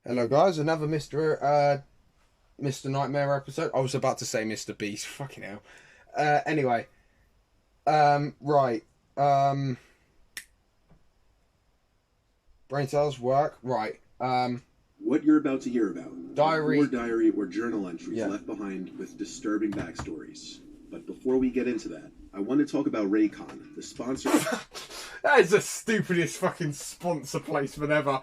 Hello guys, another Mr. Nightmare episode. I was about to say Mr. Beast, fucking hell. Anyway, right. Brain cells work. Right. What you're about to hear about Diary. Or diary or journal entries Yeah. left behind with disturbing backstories. But before we get into that, I want to talk about Raycon, the sponsor. That is the stupidest fucking sponsor placement ever.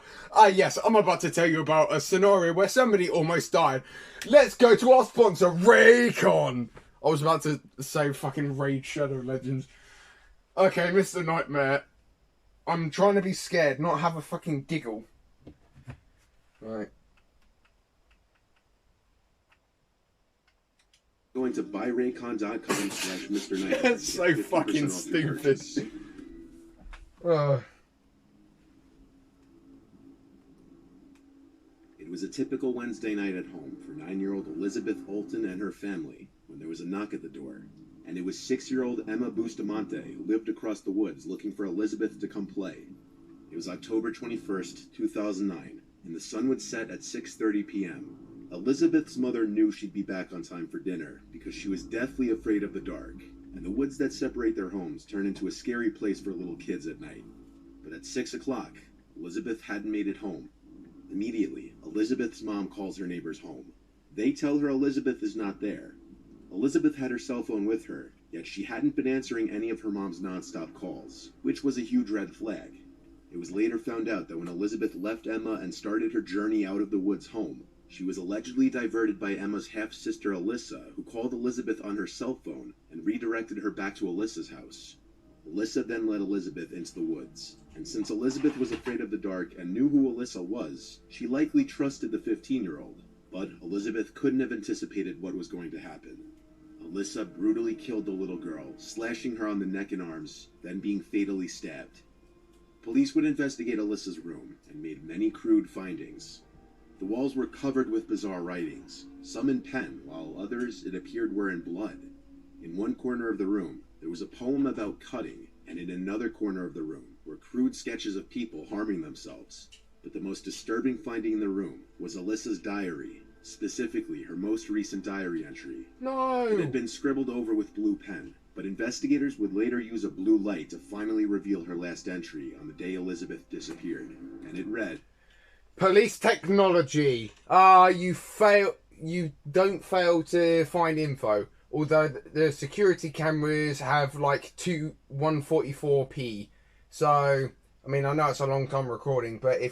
Yes, I'm about to tell you about a scenario where somebody almost died. Let's go to our sponsor, Raycon. I was about to say fucking Raid Shadow Legends. Okay, Mr. Nightmare. I'm trying to be scared, not have a fucking giggle. Right. Going to buyraycon.com/Mr. Knight. That's so fucking stupid. It was a typical Wednesday night at home for 9-year-old Elizabeth Olton and her family when there was a knock at the door. And it was 6-year-old Emma Bustamante who lived across the woods looking for Elizabeth to come play. It was October 21st, 2009, and the sun would set at 6:30 p.m. Elizabeth's mother knew she'd be back on time for dinner because she was deathly afraid of the dark, and the woods that separate their homes turn into a scary place for little kids at night. But at 6 o'clock, Elizabeth hadn't made it home. Immediately, Elizabeth's mom calls her neighbors home. They tell her Elizabeth is not there. Elizabeth had her cell phone with her, yet she hadn't been answering any of her mom's nonstop calls, which was a huge red flag. It was later found out that when Elizabeth left Emma and started her journey out of the woods home, she was allegedly diverted by Emma's half-sister Alyssa, who called Elizabeth on her cell phone and redirected her back to Alyssa's house. Alyssa then led Elizabeth into the woods, and since Elizabeth was afraid of the dark and knew who Alyssa was, she likely trusted the 15-year-old. But Elizabeth couldn't have anticipated what was going to happen. Alyssa brutally killed the little girl, slashing her on the neck and arms, then being fatally stabbed. Police would investigate Alyssa's room and made many crude findings. The walls were covered with bizarre writings, some in pen, while others, it appeared, were in blood. In one corner of the room, there was a poem about cutting, and in another corner of the room were crude sketches of people harming themselves. But the most disturbing finding in the room was Alyssa's diary, specifically her most recent diary entry. No! It had been scribbled over with blue pen, but investigators would later use a blue light to finally reveal her last entry on the day Elizabeth disappeared. And it read, Police technology. You don't fail to find info. Although the security cameras have like 144p. So, I mean, I know it's a long time recording, but I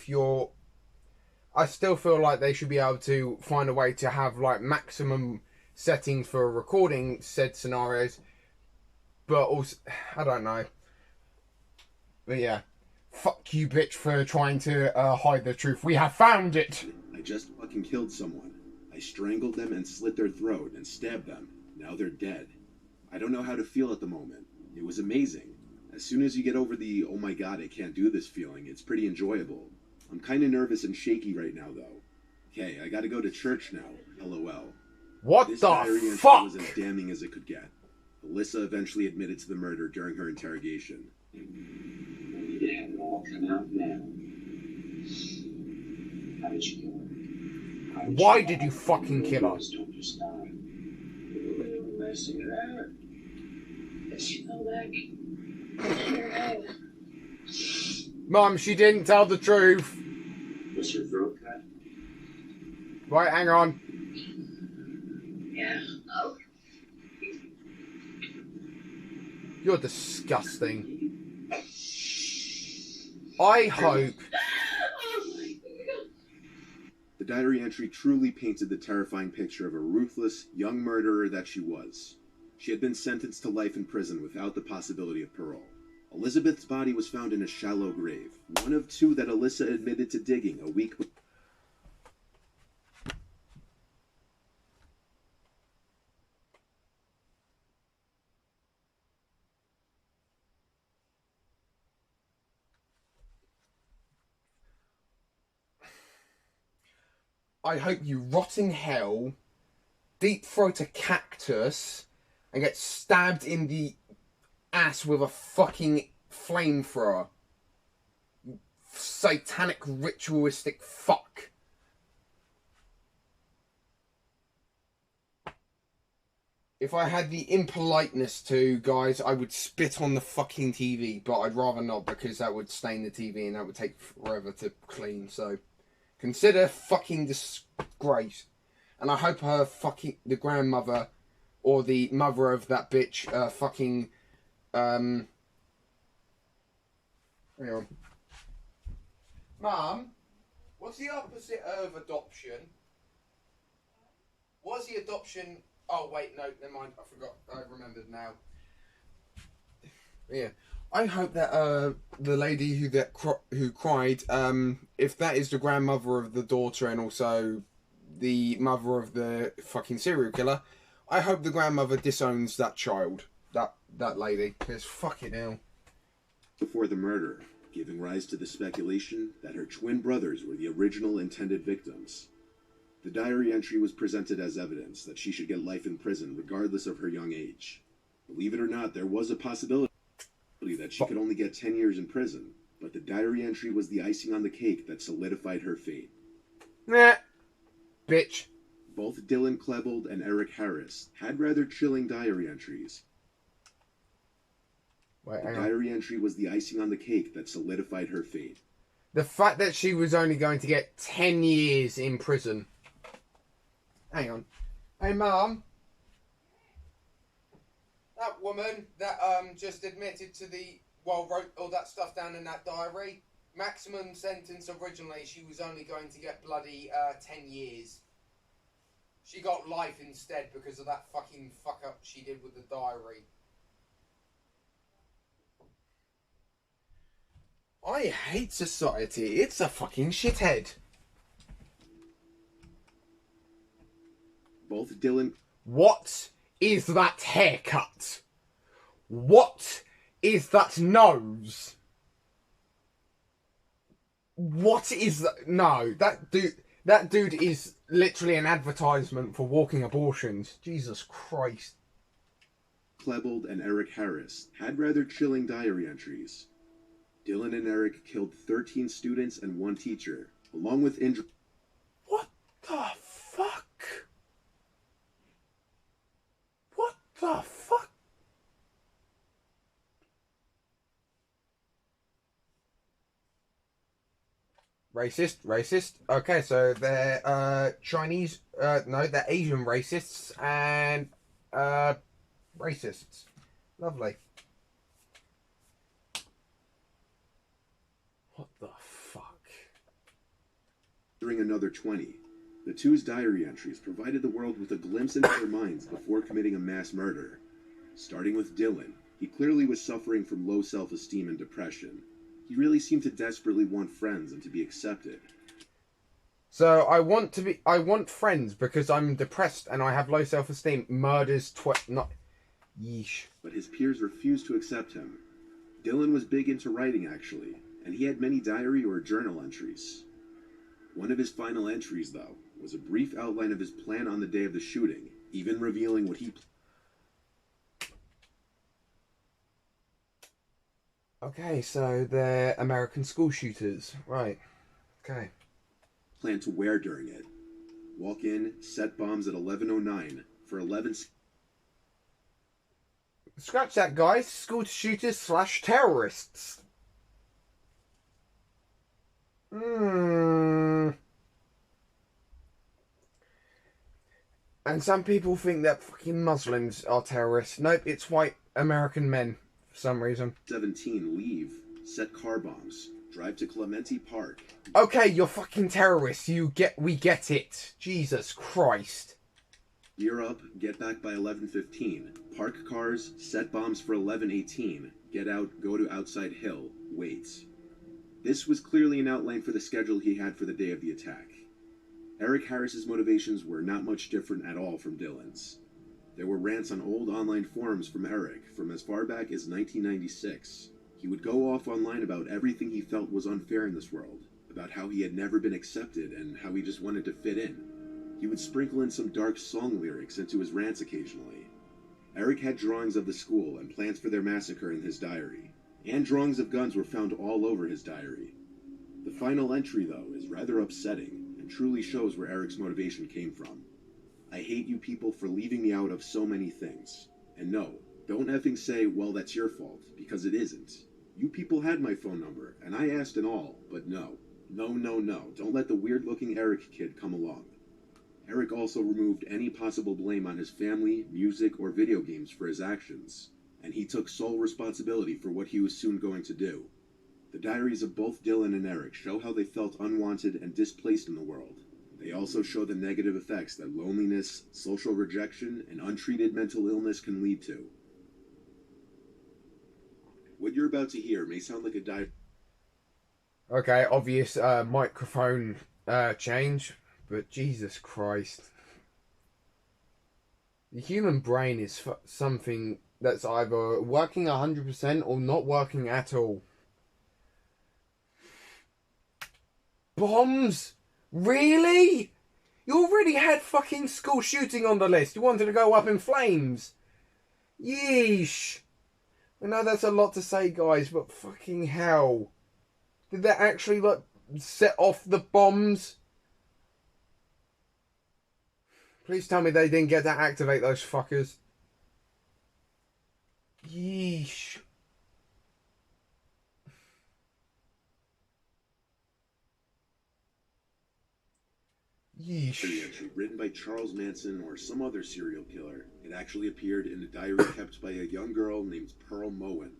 still feel like they should be able to find a way to have like maximum settings for recording said scenarios. But also, I don't know. But yeah. Fuck you, bitch, for trying to hide the truth. We have found it! I just fucking killed someone. I strangled them and slit their throat and stabbed them. Now they're dead. I don't know how to feel at the moment. It was amazing. As soon as you get over the, oh my god, I can't do this feeling, it's pretty enjoyable. I'm kinda nervous and shaky right now, though. Okay, I gotta go to church now. LOL. What This the diary entry fuck? was as damning as it could get. Alyssa eventually admitted to the murder during her interrogation. You have it all come out now. How did you kill her? Why did you fucking kill her? Don't just die. We were messing around. Did she know that? Mum, she didn't tell the truth. Was her throat cut? Right, hang on. Yeah. Oh. You're disgusting. I hope... The diary entry truly painted the terrifying picture of a ruthless, young murderer that she was. She had been sentenced to life in prison without the possibility of parole. Elizabeth's body was found in a shallow grave, one of two that Alyssa admitted to digging a week before. I hope you rot in hell, deep throat a cactus, and get stabbed in the ass with a fucking flamethrower. Satanic ritualistic fuck. if I had the impoliteness to, guys, I would spit on the fucking TV, but I'd rather not because that would stain the TV and that would take forever to clean. So consider fucking disgrace. And I hope her fucking, the grandmother or the mother of that bitch, fucking, hang on. Mum, what's the opposite of adoption? What's the adoption? Oh wait, no, never mind. I forgot. I remembered now. Yeah, I hope that the lady who cried, if that is the grandmother of the daughter and also the mother of the fucking serial killer, I hope the grandmother disowns that child, that lady, because fucking hell. Before the murder, giving rise to the speculation that her twin brothers were the original intended victims. The diary entry was presented as evidence that she should get life in prison regardless of her young age. Believe it or not, there was a possibility that she could only get 10 years in prison, but the diary entry was the icing on the cake that solidified her fate. Nah, bitch. Both Dylan Klebold and Eric Harris had rather chilling diary entries. Wait, the diary entry was the icing on the cake that solidified her fate. The fact that she was only going to get 10 years in prison. Hang on. Hey, Mum. That woman that just admitted to wrote all that stuff down in that diary. Maximum sentence originally, she was only going to get bloody 10 years. She got life instead because of that fucking fuck up she did with the diary. I hate society. It's a fucking shithead. Both Dylan... What is that haircut? What is that nose? What is that? No, that dude is literally an advertisement for walking abortions. Jesus Christ. Klebold and Eric Harris had rather chilling diary entries. Dylan and Eric killed 13 students and 1 teacher, along with injured... What the fuck? What the fuck? Racist. Okay, so they're Chinese, no, they're Asian racists and racists. Lovely. What the fuck? During another 20, the two's diary entries provided the world with a glimpse into their minds before committing a mass murder. Starting with Dylan, he clearly was suffering from low self-esteem and depression. He really seemed to desperately want friends and to be accepted. So I want friends because I'm depressed and I have low self-esteem. Murders not yeesh. But his peers refused to accept him. Dylan was big into writing actually, and he had many diary or journal entries. One of his final entries, though, was a brief outline of his plan on the day of the shooting, even revealing what he... Okay, so they're American school shooters. Right. Okay. planned to wear during it. Walk in, set bombs at 11:09 for 11... Scratch that, guys. School shooters / terrorists. And some people think that fucking Muslims are terrorists. Nope, it's white American men for some reason. 17, leave, set car bombs, drive to Clementi Park. Okay, you're fucking terrorists. We get it. Jesus Christ. Gear up, get back by 11:15. Park cars, set bombs for 11:18. Get out, go to Outside Hill, wait. This was clearly an outline for the schedule he had for the day of the attack. Eric Harris's motivations were not much different at all from Dylan's. There were rants on old online forums from Eric from as far back as 1996. He would go off online about everything he felt was unfair in this world, about how he had never been accepted and how he just wanted to fit in. He would sprinkle in some dark song lyrics into his rants occasionally. Eric had drawings of the school and plans for their massacre in his diary, and drawings of guns were found all over his diary. The final entry, though, is rather upsetting and truly shows where Eric's motivation came from. I hate you people for leaving me out of so many things. And no, don't effing say, well, that's your fault, because it isn't. You people had my phone number, and I asked and all, but no. No, no, no. Don't let the weird-looking Eric kid come along. Eric also removed any possible blame on his family, music, or video games for his actions, and he took sole responsibility for what he was soon going to do. The diaries of both Dylan and Eric show how they felt unwanted and displaced in the world. They also show the negative effects that loneliness, social rejection, and untreated mental illness can lead to. What you're about to hear may sound like a diary. Okay, obvious microphone change, but Jesus Christ. The human brain is something that's either working 100% or not working at all. Bombs? Really? You already had fucking school shooting on the list. You wanted to go up in flames. Yeesh. I know that's a lot to say, guys, but fucking hell. Did that actually, like, set off the bombs? Please tell me they didn't get to activate those fuckers. Yeesh. Yeesh. Entry written by Charles Manson or some other serial killer. It actually appeared in a diary kept by a young girl named Pearl Moen.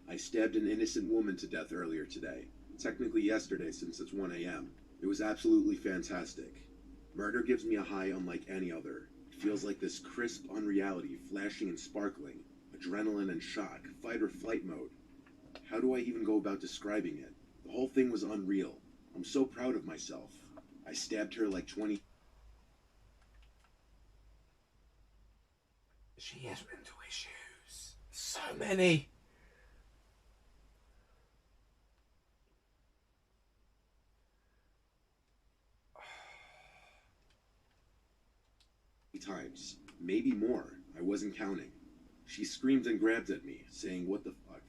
I stabbed an innocent woman to death earlier today. Technically yesterday, since it's 1 a.m. It was absolutely fantastic. Murder gives me a high unlike any other. It feels like this crisp unreality, flashing and sparkling. Adrenaline and shock, fight or flight mode. How do I even go about describing it? The whole thing was unreal. I'm so proud of myself. I stabbed her like 20... She has mental issues. So many. times. Maybe more. I wasn't counting. She screamed and grabbed at me, saying, "What the fuck?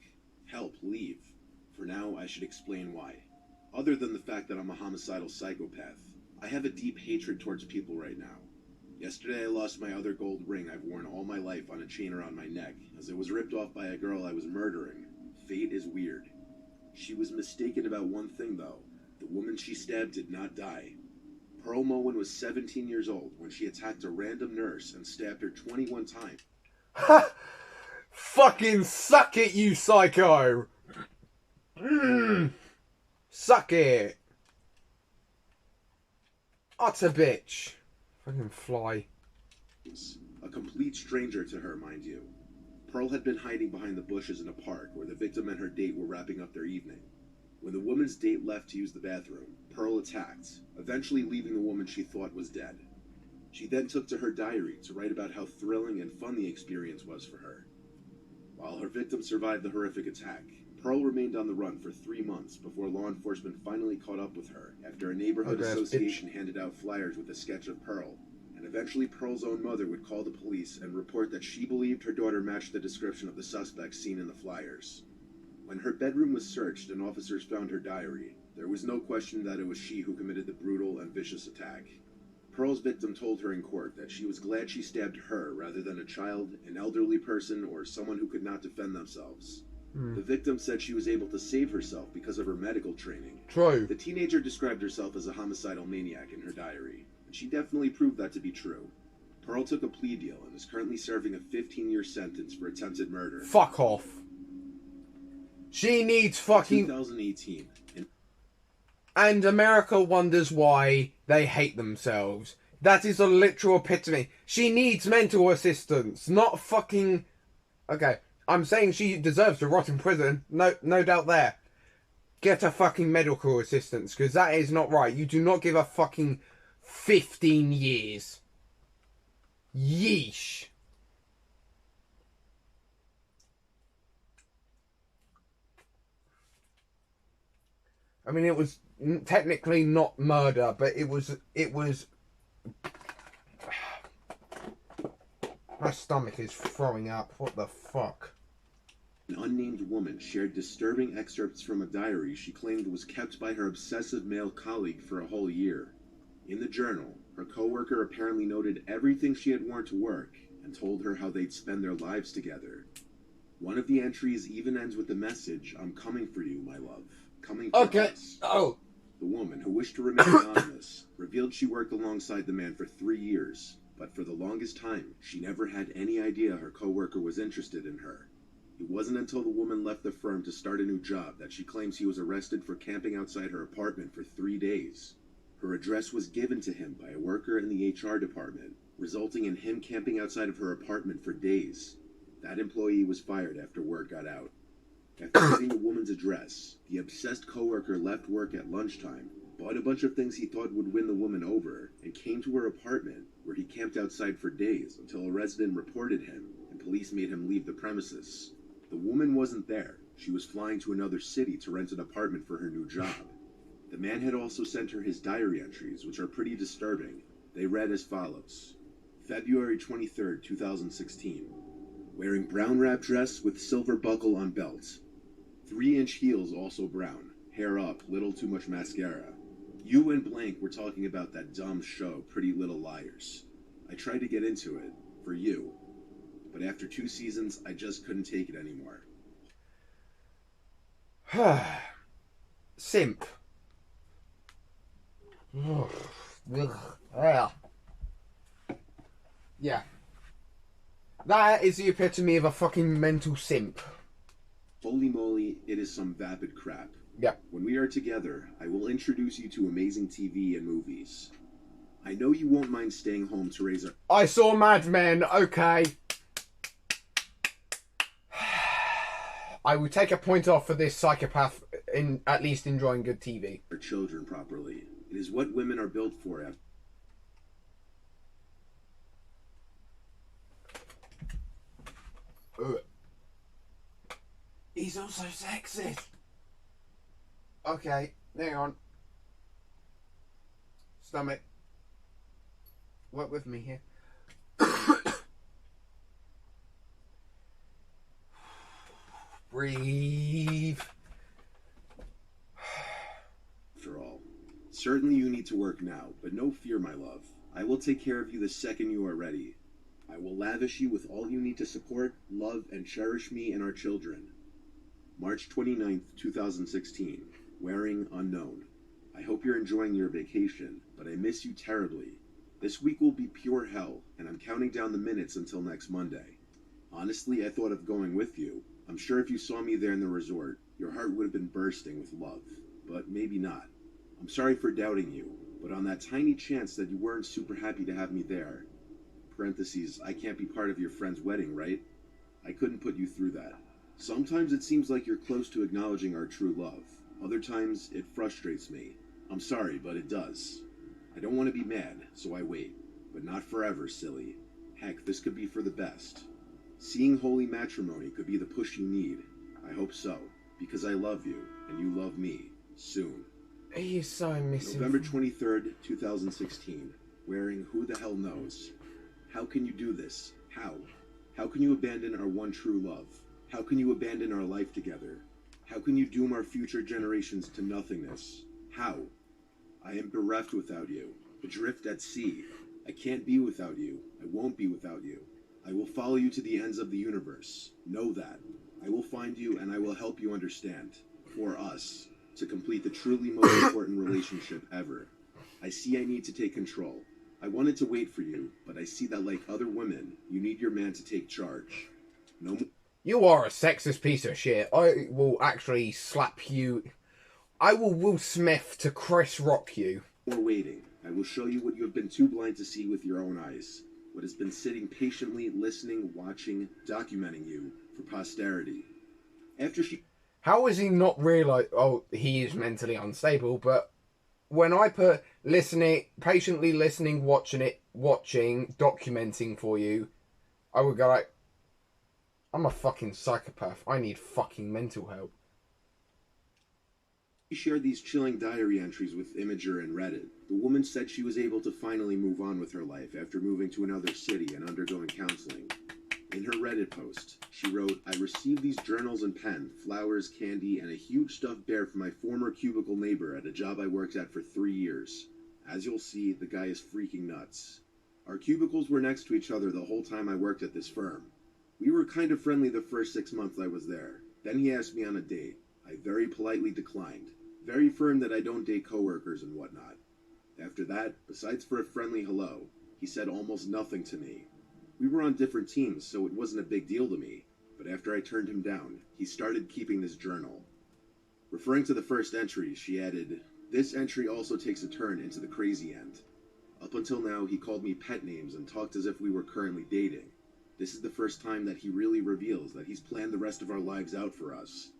Help, leave." For now, I should explain why. Other than the fact that I'm a homicidal psychopath, I have a deep hatred towards people right now. Yesterday I lost my other gold ring I've worn all my life on a chain around my neck, as it was ripped off by a girl I was murdering. Fate is weird. She was mistaken about one thing though. The woman she stabbed did not die. Pearl Moen was 17 years old when she attacked a random nurse and stabbed her 21 times. Ha! Fucking suck it, you psycho! Suck it! Utter bitch. Fucking fly. A complete stranger to her, mind you. Pearl had been hiding behind the bushes in a park where the victim and her date were wrapping up their evening. When the woman's date left to use the bathroom, Pearl attacked, eventually leaving the woman she thought was dead. She then took to her diary to write about how thrilling and fun the experience was for her. While her victim survived the horrific attack, Pearl remained on the run for 3 months before law enforcement finally caught up with her after a neighborhood association handed out flyers with a sketch of Pearl, and eventually Pearl's own mother would call the police and report that she believed her daughter matched the description of the suspect seen in the flyers. When her bedroom was searched and officers found her diary, there was no question that it was she who committed the brutal and vicious attack. Pearl's victim told her in court that she was glad she stabbed her rather than a child, an elderly person, or someone who could not defend themselves. The victim said she was able to save herself because of her medical training. True. The teenager described herself as a homicidal maniac in her diary, and she definitely proved that to be true. Pearl took a plea deal and is currently serving a 15-year sentence for attempted murder. Fuck off. She needs fucking... 2018. And America wonders why they hate themselves. That is a literal epitome. She needs mental assistance, not fucking... Okay, I'm saying she deserves to rot in prison. No doubt there. Get her fucking medical assistance, because that is not right. You do not give her fucking 15 years. Yeesh. I mean, it was technically not murder, but it was... My stomach is throwing up. What the fuck? An unnamed woman shared disturbing excerpts from a diary she claimed was kept by her obsessive male colleague for a whole year. In the journal, her coworker apparently noted everything she had worn to work and told her how they'd spend their lives together. One of the entries even ends with the message, "I'm coming for you, my love. Coming for us." Oh. The woman, who wished to remain anonymous, revealed she worked alongside the man for 3 years, but for the longest time, she never had any idea her coworker was interested in her. It wasn't until the woman left the firm to start a new job that she claims he was arrested for camping outside her apartment for 3 days. Her address was given to him by a worker in the HR department, resulting in him camping outside of her apartment for days. That employee was fired after word got out. After getting the woman's address, the obsessed coworker left work at lunchtime, bought a bunch of things he thought would win the woman over, and came to her apartment, where he camped outside for days until a resident reported him, and police made him leave the premises. The woman wasn't there. She was flying to another city to rent an apartment for her new job. The man had also sent her his diary entries, which are pretty disturbing. They read as follows. February 23rd, 2016. Wearing brown wrap dress with silver buckle on belt. 3-inch heels, also brown. Hair up, little too much mascara. You and blank were talking about that dumb show, Pretty Little Liars. I tried to get into it, for you. But after 2 seasons, I just couldn't take it anymore. Simp. Yeah. That is the epitome of a fucking mental simp. Holy moly, it is some vapid crap. Yeah. When we are together, I will introduce you to amazing TV and movies. I know you won't mind staying home to raise our... I saw Mad Men, okay. I will take a point off for this psychopath in at least enjoying good TV. Our children properly. It is what women are built for. He's also sexist. Okay, hang on. Stomach. Work with me here. Breathe. After all. Certainly you need to work now, but no fear, my love. I will take care of you the second you are ready. I will lavish you with all you need to support, love, and cherish me and our children. March 29th, 2016. Wearing unknown. I hope you're enjoying your vacation, but I miss you terribly. This week will be pure hell, and I'm counting down the minutes until next Monday. Honestly, I thought of going with you. I'm sure if you saw me there in the resort, your heart would have been bursting with love. But maybe not. I'm sorry for doubting you, but on that tiny chance that you weren't super happy to have me there, parentheses, I can't be part of your friend's wedding, right? I couldn't put you through that. Sometimes it seems like you're close to acknowledging our true love. Other times, it frustrates me. I'm sorry, but it does. I don't want to be mad, so I wait. But not forever, silly. Heck, this could be for the best. Seeing holy matrimony could be the push you need. I hope so, because I love you, and you love me. Soon. He is so missing. November 23rd, 2016. Wearing Who the Hell Knows. How can you do this? How? How can you abandon our one true love? How can you abandon our life together? How can you doom our future generations to nothingness? How? I am bereft without you, adrift at sea. I can't be without you. I won't be without you. I will follow you to the ends of the universe. Know that. I will find you and I will help you understand. For us, to complete the truly most important relationship ever. I see I need to take control. I wanted to wait for you, but I see that like other women, you need your man to take charge. No more. You are a sexist piece of shit. I will actually slap you. I will Will Smith to Chris Rock you. More waiting. I will show you what you have been too blind to see with your own eyes. What has been sitting patiently, listening, watching, documenting you for posterity. After she... How is he not realize? Oh, he is mentally unstable, but when I put listening, patiently listening, watching, documenting for you, I would go like, I'm a fucking psychopath. I need fucking mental help. She shared these chilling diary entries with Imager and Reddit. The woman said she was able to finally move on with her life after moving to another city and undergoing counseling. In her Reddit post, she wrote, I received these journals and pen, flowers, candy, and a huge stuffed bear from my former cubicle neighbor at a job I worked at for 3 years. As you'll see, the guy is freaking nuts. Our cubicles were next to each other the whole time I worked at this firm. We were kind of friendly the first 6 months I was there. Then he asked me on a date. I very politely declined, very firm that I don't date coworkers and whatnot. After that, besides for a friendly hello, he said almost nothing to me. We were on different teams, so it wasn't a big deal to me, but after I turned him down, he started keeping this journal. Referring to the first entry, she added, "This entry also takes a turn into the crazy end. Up until now, he called me pet names and talked as if we were currently dating. This is the first time that he really reveals that he's planned the rest of our lives out for us.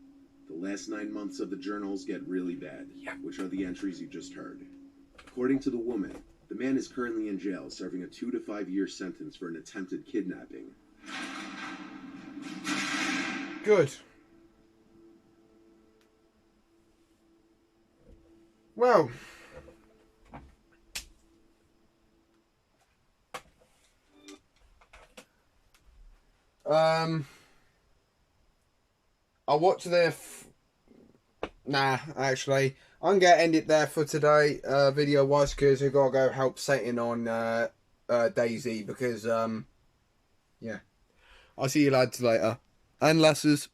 The last 9 months of the journals get really bad, which are the entries you just heard. According to the woman, the man is currently in jail serving a 2 to 5 year sentence for an attempted kidnapping." Good. Well, I'll watch their. Nah, actually, I'm gonna end it there for today, video wise, because I've got to go help Satan on Daisy because yeah. I'll see you lads later and lasses.